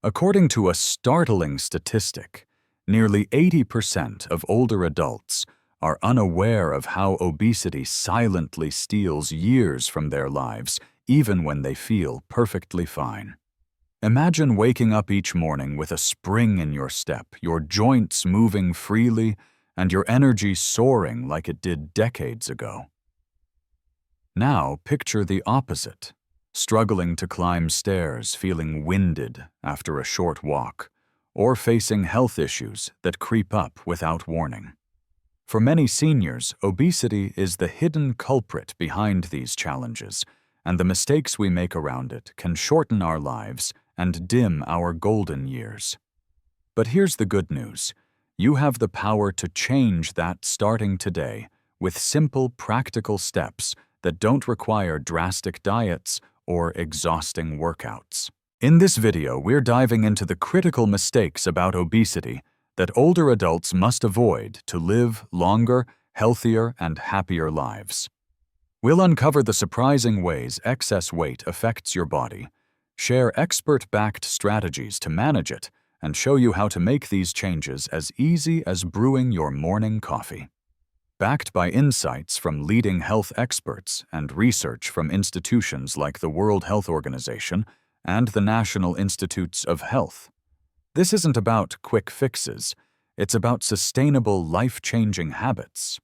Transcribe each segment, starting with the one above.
According to a startling statistic, nearly 80% of older adults are unaware of how obesity silently steals years from their lives, even when they feel perfectly fine. Imagine waking up each morning with a spring in your step, your joints moving freely, and your energy soaring like it did decades ago. Now picture the opposite, struggling to climb stairs, feeling winded after a short walk, or facing health issues that creep up without warning. For many seniors, obesity is the hidden culprit behind these challenges, and the mistakes we make around it can shorten our lives and dim our golden years. But here's the good news. You have the power to change that starting today with simple, practical steps that don't require drastic diets or exhausting workouts. In this video, we're diving into the critical mistakes about obesity that older adults must avoid to live longer, healthier, and happier lives. We'll uncover the surprising ways excess weight affects your body, share expert-backed strategies to manage it, and show you how to make these changes as easy as brewing your morning coffee. Backed by insights from leading health experts and research from institutions like the World Health Organization and the National Institutes of Health. This isn't about quick fixes, it's about sustainable, life-changing habits.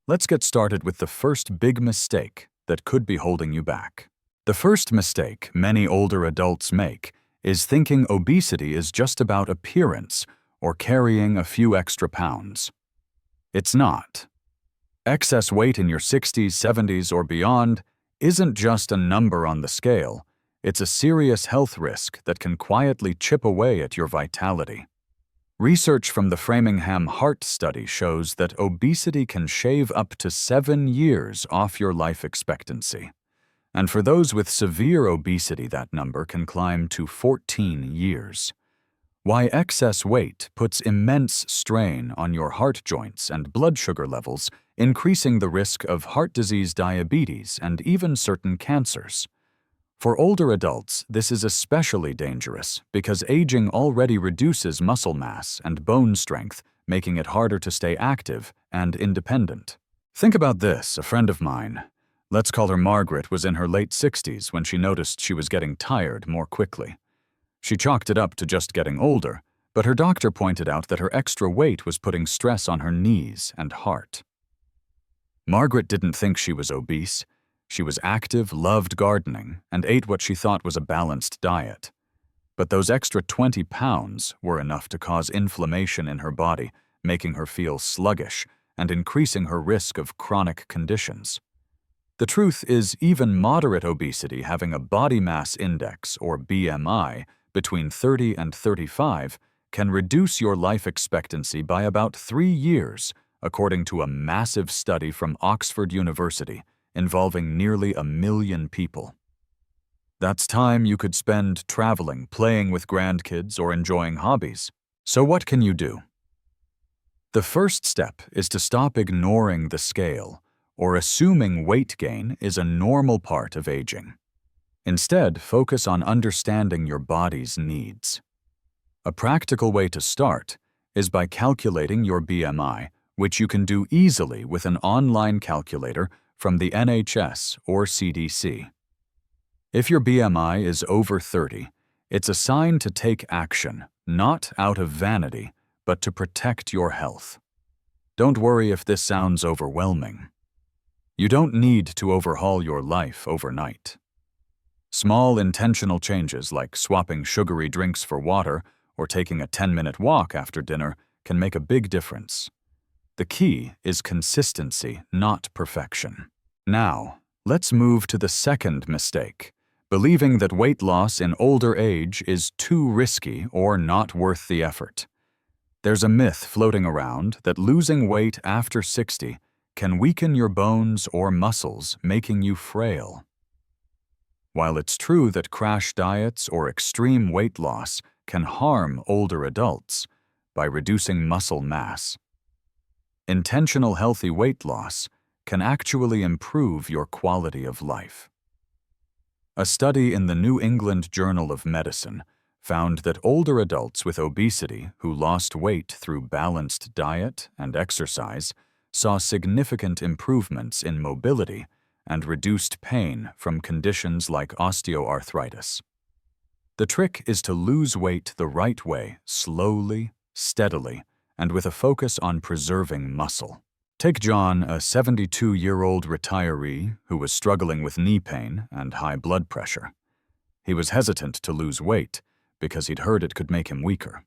Let's get started with the first big mistake that could be holding you back. The first mistake many older adults make is thinking obesity is just about appearance or carrying a few extra pounds. It's not. Excess weight in your 60s, 70s, or beyond isn't just a number on the scale. It's a serious health risk that can quietly chip away at your vitality. Research from the Framingham Heart Study shows that obesity can shave up to 7 years off your life expectancy. And for those with severe obesity, that number can climb to 14 years. Why excess weight puts immense strain on your heart joints and blood sugar levels, increasing the risk of heart disease, diabetes, and even certain cancers. For older adults, this is especially dangerous because aging already reduces muscle mass and bone strength, making it harder to stay active and independent. Think about this. A friend of mine, let's call her Margaret, was in her late 60s when she noticed she was getting tired more quickly. She chalked it up to just getting older, but her doctor pointed out that her extra weight was putting stress on her knees and heart. Margaret didn't think she was obese. She was active, loved gardening, and ate what she thought was a balanced diet. But those extra 20 pounds were enough to cause inflammation in her body, making her feel sluggish and increasing her risk of chronic conditions. The truth is, even moderate obesity having a body mass index, or BMI, between 30 and 35 can reduce your life expectancy by about 3 years, according to a massive study from Oxford University involving nearly 1 million people. That's time you could spend traveling, playing with grandkids, or enjoying hobbies. So what can you do? The first step is to stop ignoring the scale or assuming weight gain is a normal part of aging. Instead, focus on understanding your body's needs. A practical way to start is by calculating your BMI, which you can do easily with an online calculator from the NHS or CDC. If your BMI is over 30, it's a sign to take action, not out of vanity, but to protect your health. Don't worry if this sounds overwhelming. You don't need to overhaul your life overnight. Small intentional changes like swapping sugary drinks for water or taking a 10-minute walk after dinner can make a big difference. The key is consistency, not perfection. Now, let's move to the second mistake, believing that weight loss in older age is too risky or not worth the effort. There's a myth floating around that losing weight after 60 can weaken your bones or muscles, making you frail. While it's true that crash diets or extreme weight loss can harm older adults by reducing muscle mass, intentional healthy weight loss can actually improve your quality of life. A study in the New England Journal of Medicine found that older adults with obesity who lost weight through balanced diet and exercise saw significant improvements in mobility and reduced pain from conditions like osteoarthritis. The trick is to lose weight the right way, slowly, steadily, and with a focus on preserving muscle. Take John, a 72-year-old retiree who was struggling with knee pain and high blood pressure. He was hesitant to lose weight because he'd heard it could make him weaker.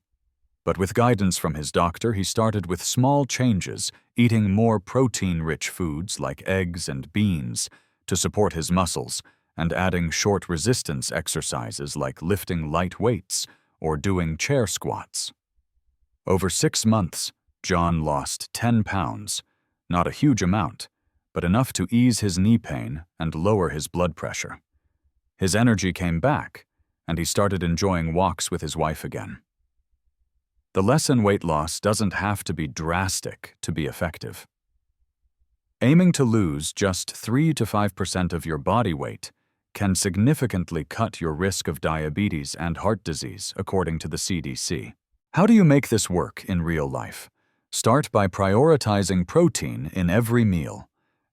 But with guidance from his doctor, he started with small changes, eating more protein-rich foods like eggs and beans to support his muscles, and adding short resistance exercises like lifting light weights or doing chair squats. Over 6 months, John lost 10 pounds, not a huge amount, but enough to ease his knee pain and lower his blood pressure. His energy came back, and he started enjoying walks with his wife again. The lesson: weight loss doesn't have to be drastic to be effective. Aiming to lose just 3 to 5% of your body weight can significantly cut your risk of diabetes and heart disease, according to the CDC. How do you make this work in real life? Start by prioritizing protein in every meal.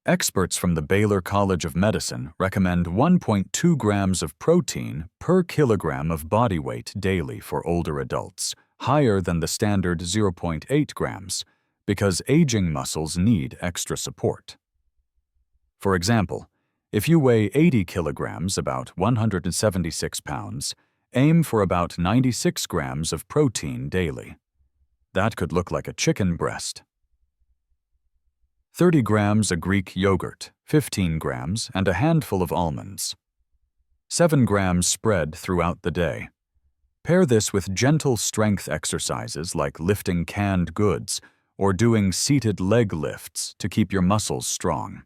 Experts from the Baylor College of Medicine recommend 1.2 grams of protein per kilogram of body weight daily for older adults, higher than the standard 0.8 grams, because aging muscles need extra support. For example, if you weigh 80 kilograms, about 176 pounds, aim for about 96 grams of protein daily. That could look like a chicken breast. 30 grams a Greek yogurt, 15 grams, and a handful of almonds. 7 grams spread throughout the day. Pair this with gentle strength exercises like lifting canned goods or doing seated leg lifts to keep your muscles strong.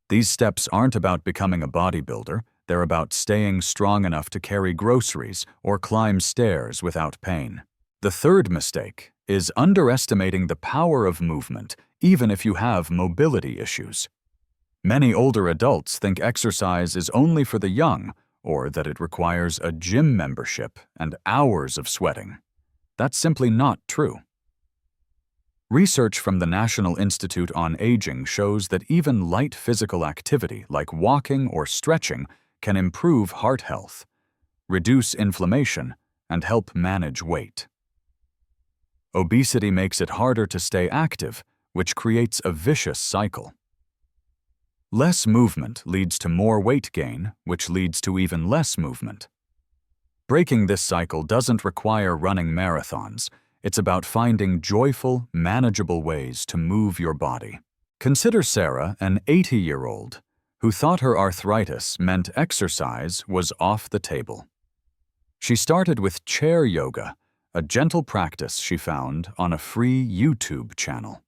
These steps aren't about becoming a bodybuilder, they're about staying strong enough to carry groceries or climb stairs without pain. The third mistake is underestimating the power of movement, even if you have mobility issues. Many older adults think exercise is only for the young, or that it requires a gym membership and hours of sweating. That's simply not true. Research from the National Institute on Aging shows that even light physical activity like walking or stretching can improve heart health, reduce inflammation, and help manage weight. Obesity makes it harder to stay active, which creates a vicious cycle. Less movement leads to more weight gain, which leads to even less movement. Breaking this cycle doesn't require running marathons. It's about finding joyful, manageable ways to move your body. Consider Sarah, an 80-year-old, who thought her arthritis meant exercise was off the table. She started with chair yoga, a gentle practice she found on a free YouTube channel.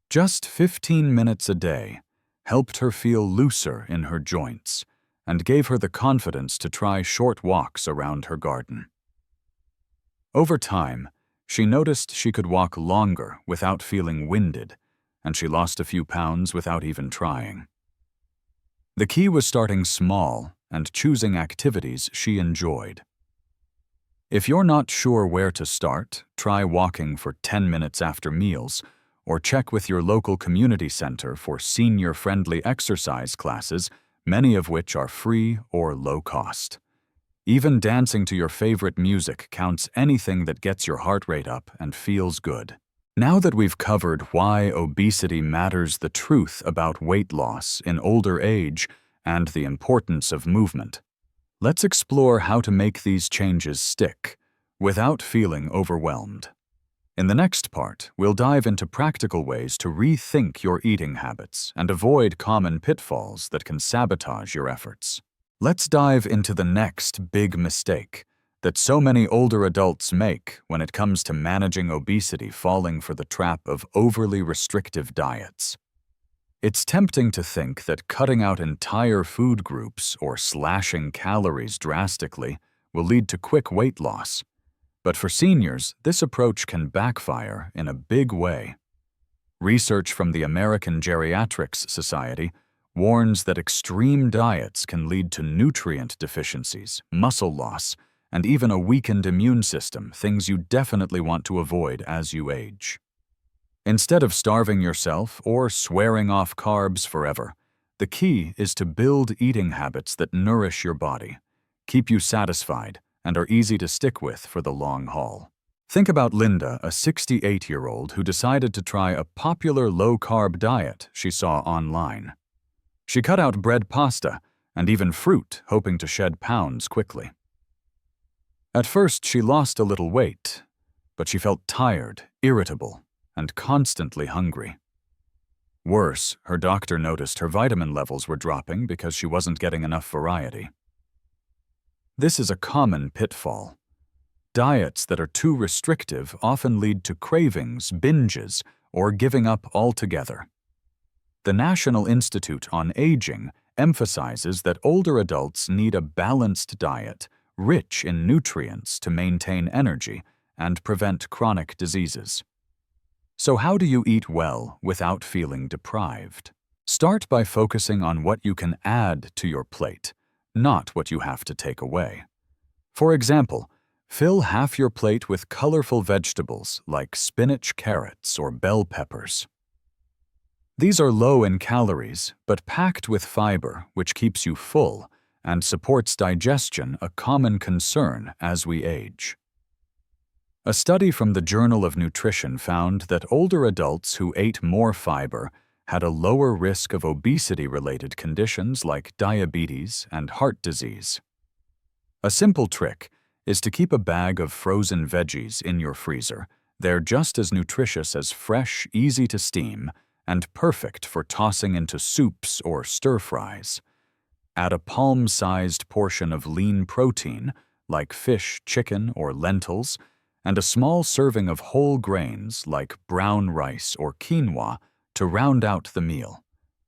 Just 15 minutes a day helped her feel looser in her joints and gave her the confidence to try short walks around her garden. Over time, she noticed she could walk longer without feeling winded, and she lost a few pounds without even trying. The key was starting small and choosing activities she enjoyed. If you're not sure where to start, try walking for 10 minutes after meals, or check with your local community center for senior-friendly exercise classes, many of which are free or low cost. Even dancing to your favorite music counts, anything that gets your heart rate up and feels good. Now that we've covered why obesity matters, the truth about weight loss in older age, and the importance of movement, let's explore how to make these changes stick without feeling overwhelmed. In the next part, we'll dive into practical ways to rethink your eating habits and avoid common pitfalls that can sabotage your efforts. Let's dive into the next big mistake that so many older adults make when it comes to managing obesity, falling for the trap of overly restrictive diets. It's tempting to think that cutting out entire food groups or slashing calories drastically will lead to quick weight loss. But for seniors, this approach can backfire in a big way. Research from the American Geriatrics Society warns that extreme diets can lead to nutrient deficiencies, muscle loss, and even a weakened immune system, things you definitely want to avoid as you age. Instead of starving yourself or swearing off carbs forever, the key is to build eating habits that nourish your body, keep you satisfied, and are easy to stick with for the long haul. Think about Linda, a 68-year-old who decided to try a popular low-carb diet she saw online. She cut out bread, pasta, and even fruit, hoping to shed pounds quickly. At first, she lost a little weight, but she felt tired, irritable, and constantly hungry. Worse, her doctor noticed her vitamin levels were dropping because she wasn't getting enough variety. This is a common pitfall. Diets that are too restrictive often lead to cravings, binges, or giving up altogether. The National Institute on Aging emphasizes that older adults need a balanced diet, rich in nutrients to maintain energy and prevent chronic diseases. So how do you eat well without feeling deprived? Start by focusing on what you can add to your plate, not what you have to take away. For example, fill half your plate with colorful vegetables like spinach, carrots, or bell peppers. These are low in calories, but packed with fiber, which keeps you full and supports digestion, a common concern as we age. A study from the Journal of Nutrition found that older adults who ate more fiber had a lower risk of obesity-related conditions like diabetes and heart disease. A simple trick is to keep a bag of frozen veggies in your freezer. They're just as nutritious as fresh, easy to steam, and perfect for tossing into soups or stir-fries. Add a palm-sized portion of lean protein, like fish, chicken, or lentils, and a small serving of whole grains like brown rice or quinoa to round out the meal.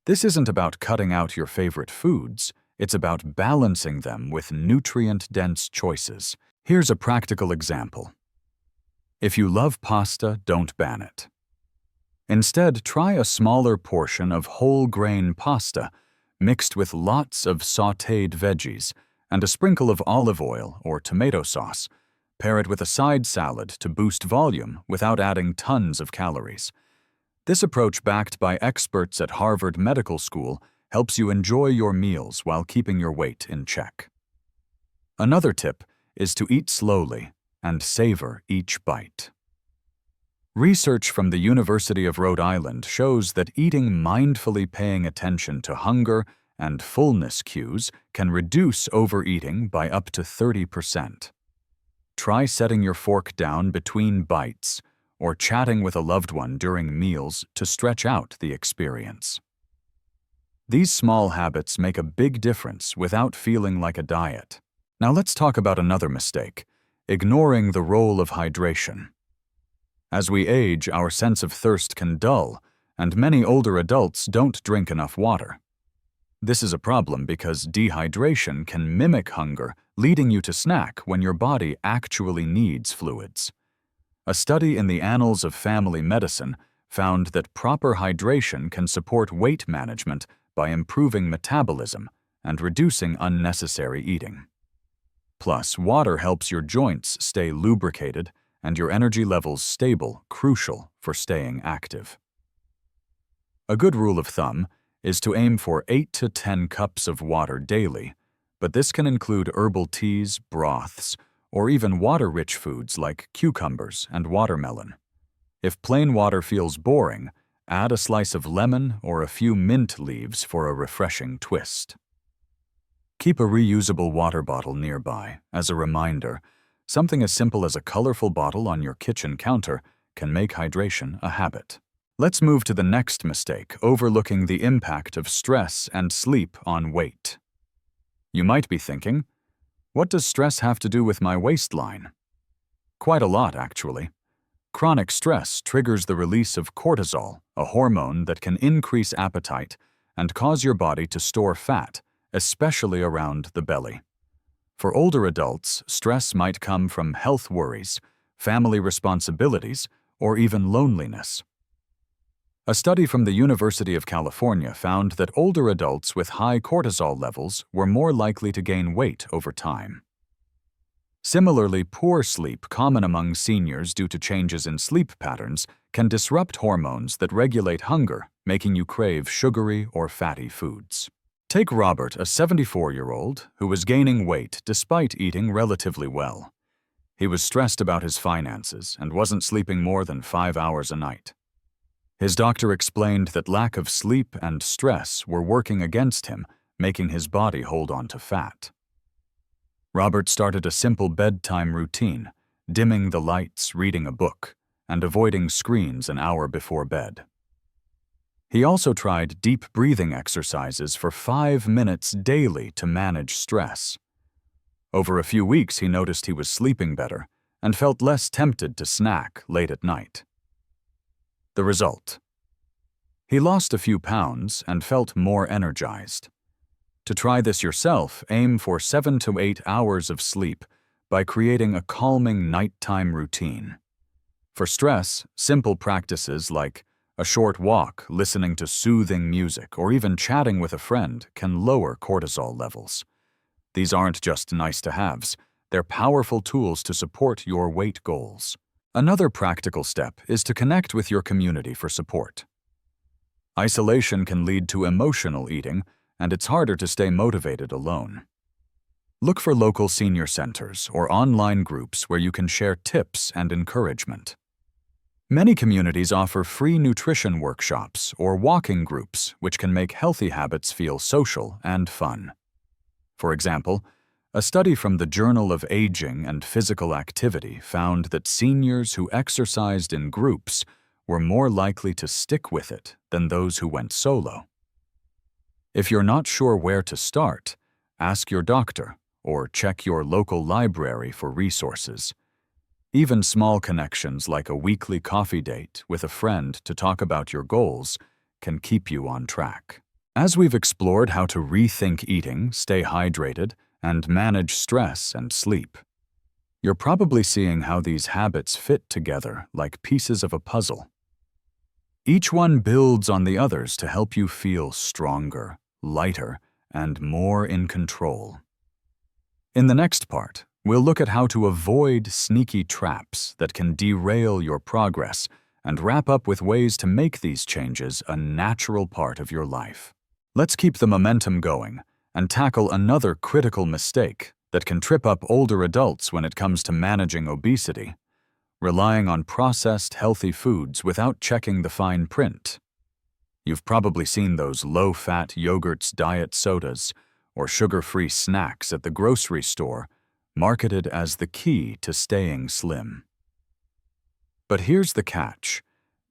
This isn't about cutting out your favorite foods, it's about balancing them with nutrient-dense choices. Here's a practical example. If you love pasta, don't ban it. Instead, try a smaller portion of whole grain pasta mixed with lots of sautéed veggies and a sprinkle of olive oil or tomato sauce. Pair it with a side salad to boost volume without adding tons of calories. This approach, backed by experts at Harvard Medical School, helps you enjoy your meals while keeping your weight in check. Another tip is to eat slowly and savor each bite. Research from the University of Rhode Island shows that eating mindfully, paying attention to hunger and fullness cues, can reduce overeating by up to 30%. Try setting your fork down between bites or chatting with a loved one during meals to stretch out the experience. These small habits make a big difference without feeling like a diet. Now let's talk about another mistake: ignoring the role of hydration. As we age, our sense of thirst can dull, and many older adults don't drink enough water. This is a problem because dehydration can mimic hunger, leading you to snack when your body actually needs fluids. A study in the Annals of Family Medicine found that proper hydration can support weight management by improving metabolism and reducing unnecessary eating. Plus, water helps your joints stay lubricated and your energy levels stable, crucial for staying active. A good rule of thumb is to aim for 8 to 10 cups of water daily, but this can include herbal teas, broths, or even water-rich foods like cucumbers and watermelon. If plain water feels boring, add a slice of lemon or a few mint leaves for a refreshing twist. Keep a reusable water bottle nearby as a reminder. Something as simple as a colorful bottle on your kitchen counter can make hydration a habit. Let's move to the next mistake: overlooking the impact of stress and sleep on weight. You might be thinking, what does stress have to do with my waistline? Quite a lot, actually. Chronic stress triggers the release of cortisol, a hormone that can increase appetite and cause your body to store fat, especially around the belly. For older adults, stress might come from health worries, family responsibilities, or even loneliness. A study from the University of California found that older adults with high cortisol levels were more likely to gain weight over time. Similarly, poor sleep, common among seniors due to changes in sleep patterns, can disrupt hormones that regulate hunger, making you crave sugary or fatty foods. Take Robert, a 74-year-old who was gaining weight despite eating relatively well. He was stressed about his finances and wasn't sleeping more than 5 hours a night. His doctor explained that lack of sleep and stress were working against him, making his body hold on to fat. Robert started a simple bedtime routine, dimming the lights, reading a book, and avoiding screens an hour before bed. He also tried deep breathing exercises for 5 minutes daily to manage stress. Over a few weeks, he noticed he was sleeping better and felt less tempted to snack late at night. The result: he lost a few pounds and felt more energized. To try this yourself, aim for 7 to 8 hours of sleep by creating a calming nighttime routine. For stress, simple practices like a short walk, listening to soothing music, or even chatting with a friend can lower cortisol levels. These aren't just nice-to-haves, they're powerful tools to support your weight goals. Another practical step is to connect with your community for support. Isolation can lead to emotional eating, and it's harder to stay motivated alone. Look for local senior centers or online groups where you can share tips and encouragement. Many communities offer free nutrition workshops or walking groups, which can make healthy habits feel social and fun. For example, a study from the Journal of Aging and Physical Activity found that seniors who exercised in groups were more likely to stick with it than those who went solo. If you're not sure where to start, ask your doctor or check your local library for resources. Even small connections like a weekly coffee date with a friend to talk about your goals can keep you on track. As we've explored how to rethink eating, stay hydrated, and manage stress and sleep, you're probably seeing how these habits fit together like pieces of a puzzle. Each one builds on the others to help you feel stronger, lighter, and more in control. In the next part, we'll look at how to avoid sneaky traps that can derail your progress and wrap up with ways to make these changes a natural part of your life. Let's keep the momentum going and tackle another critical mistake that can trip up older adults when it comes to managing obesity: relying on processed, healthy foods without checking the fine print. You've probably seen those low-fat yogurts, diet sodas, or sugar-free snacks at the grocery store marketed as the key to staying slim. But here's the catch: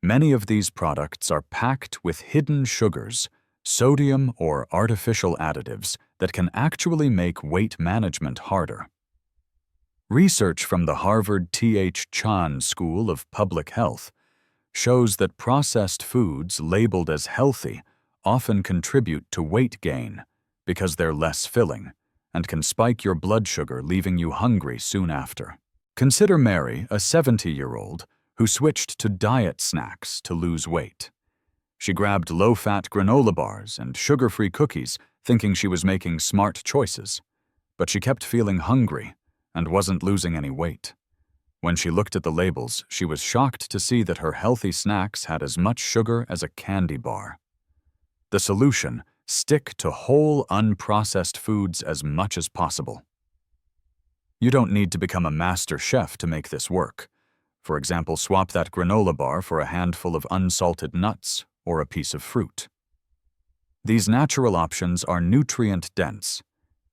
many of these products are packed with hidden sugars, sodium, or artificial additives that can actually make weight management harder. Research from the Harvard T.H. Chan School of Public Health shows that processed foods labeled as healthy often contribute to weight gain because they're less filling and can spike your blood sugar, leaving you hungry soon after. Consider Mary, a 70-year-old, who switched to diet snacks to lose weight. She grabbed low-fat granola bars and sugar-free cookies, thinking she was making smart choices. But she kept feeling hungry and wasn't losing any weight. When she looked at the labels, she was shocked to see that her healthy snacks had as much sugar as a candy bar. The solution: stick to whole, unprocessed foods as much as possible. You don't need to become a master chef to make this work. For example, swap that granola bar for a handful of unsalted nuts or a piece of fruit. These natural options are nutrient-dense,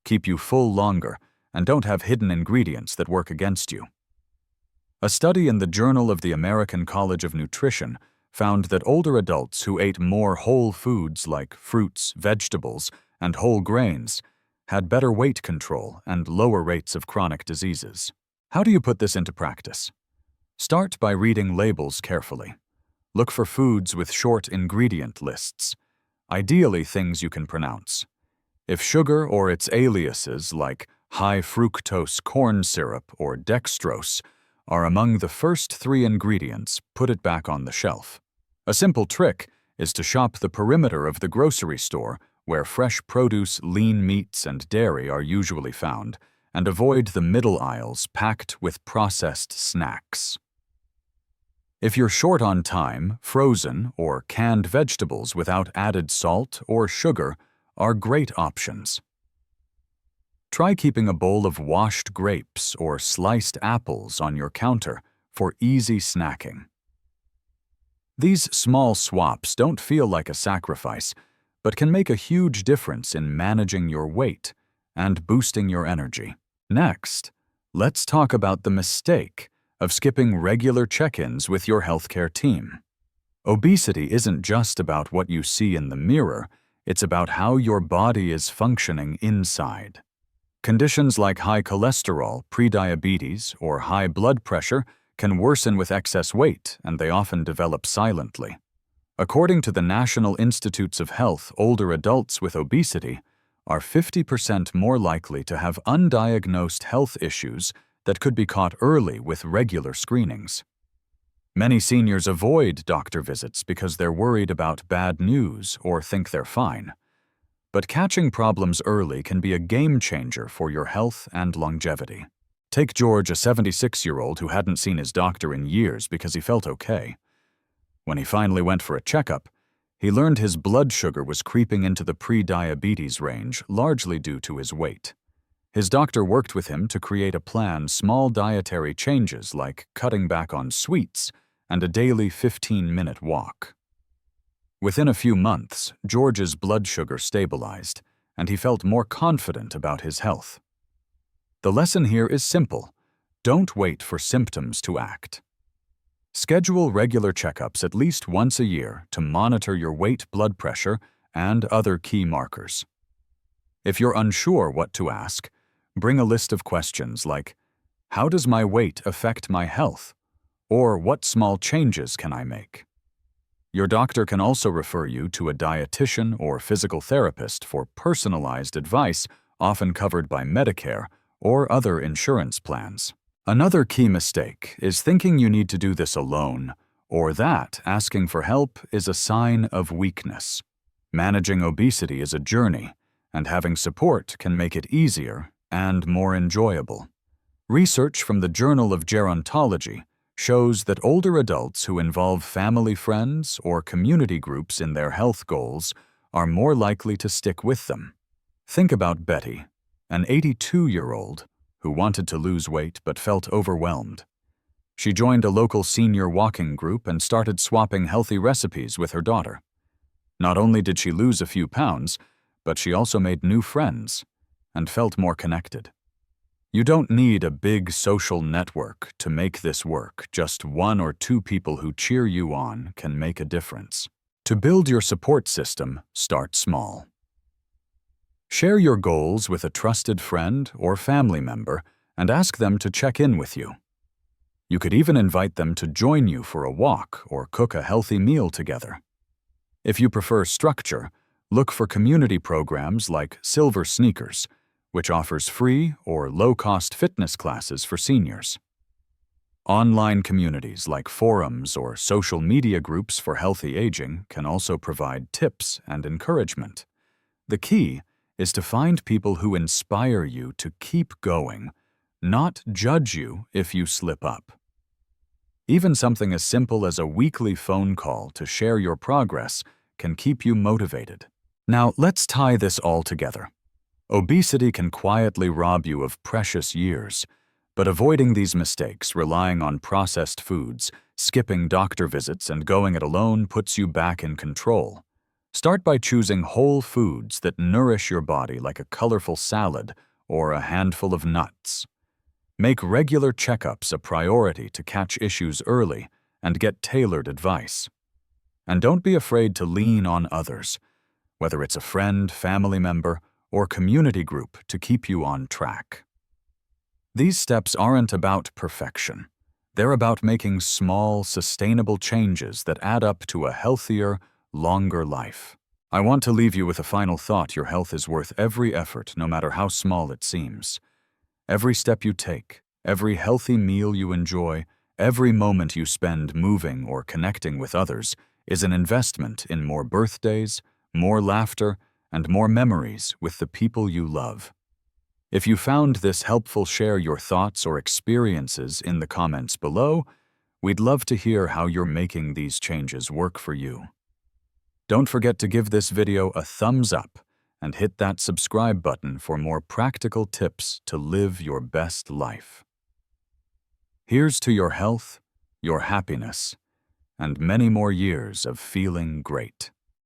keep you full longer, and don't have hidden ingredients that work against you. A study in the Journal of the American College of Nutrition found that older adults who ate more whole foods like fruits, vegetables, and whole grains had better weight control and lower rates of chronic diseases. How do you put this into practice? Start by reading labels carefully. Look for foods with short ingredient lists, ideally things you can pronounce. If sugar or its aliases like high fructose corn syrup or dextrose are among the first 3 ingredients, put it back on the shelf. A simple trick is to shop the perimeter of the grocery store where fresh produce, lean meats, and dairy are usually found, and avoid the middle aisles packed with processed snacks. If you're short on time, frozen or canned vegetables without added salt or sugar are great options. Try keeping a bowl of washed grapes or sliced apples on your counter for easy snacking. These small swaps don't feel like a sacrifice, but can make a huge difference in managing your weight and boosting your energy. Next, let's talk about the mistake of skipping regular check-ins with your healthcare team. Obesity isn't just about what you see in the mirror, it's about how your body is functioning inside. Conditions like high cholesterol, prediabetes, or high blood pressure can worsen with excess weight, and they often develop silently. According to the National Institutes of Health, older adults with obesity are 50% more likely to have undiagnosed health issues that could be caught early with regular screenings. Many seniors avoid doctor visits because they're worried about bad news or think they're fine. But catching problems early can be a game changer for your health and longevity. Take George, a 76-year-old who hadn't seen his doctor in years because he felt okay. When he finally went for a checkup, he learned his blood sugar was creeping into the pre-diabetes range, largely due to his weight. His doctor worked with him to create a plan, small dietary changes like cutting back on sweets and a daily 15-minute walk. Within a few months, George's blood sugar stabilized, and he felt more confident about his health. The lesson here is simple. Don't wait for symptoms to act. Schedule regular checkups at least once a year to monitor your weight, blood pressure, and other key markers. If you're unsure what to ask, bring a list of questions like, how does my weight affect my health? Or what small changes can I make? Your doctor can also refer you to a dietitian or physical therapist for personalized advice, often covered by Medicare or other insurance plans. Another key mistake is thinking you need to do this alone, or that asking for help is a sign of weakness. Managing obesity is a journey, and having support can make it easier and more enjoyable. Research from the Journal of Gerontology shows that older adults who involve family friends or community groups in their health goals are more likely to stick with them. Think about Betty, an 82-year-old who wanted to lose weight but felt overwhelmed. She joined a local senior walking group and started swapping healthy recipes with her daughter. Not only did she lose a few pounds, but she also made new friends and felt more connected. You don't need a big social network to make this work. Just one or two people who cheer you on can make a difference. To build your support system, start small. Share your goals with a trusted friend or family member and ask them to check in with you. You could even invite them to join you for a walk or cook a healthy meal together. If you prefer structure, look for community programs like Silver Sneakers, which offers free or low-cost fitness classes for seniors. Online communities like forums or social media groups for healthy aging can also provide tips and encouragement. The key is to find people who inspire you to keep going, not judge you if you slip up. Even something as simple as a weekly phone call to share your progress can keep you motivated. Now, let's tie this all together. Obesity can quietly rob you of precious years, but avoiding these mistakes, relying on processed foods, skipping doctor visits, and going it alone puts you back in control. Start by choosing whole foods that nourish your body, like a colorful salad or a handful of nuts. Make regular checkups a priority to catch issues early and get tailored advice. And don't be afraid to lean on others, whether it's a friend, family member, or community group, to keep you on track. These steps aren't about perfection. They're about making small, sustainable changes that add up to a healthier, longer life. I want to leave you with a final thought. Your health is worth every effort, no matter how small it seems. Every step you take, every healthy meal you enjoy, every moment you spend moving or connecting with others is an investment in more birthdays, more laughter, and more memories with the people you love. If you found this helpful, share your thoughts or experiences in the comments below. We'd love to hear how you're making these changes work for you. Don't forget to give this video a thumbs up and hit that subscribe button for more practical tips to live your best life. Here's to your health, your happiness, and many more years of feeling great.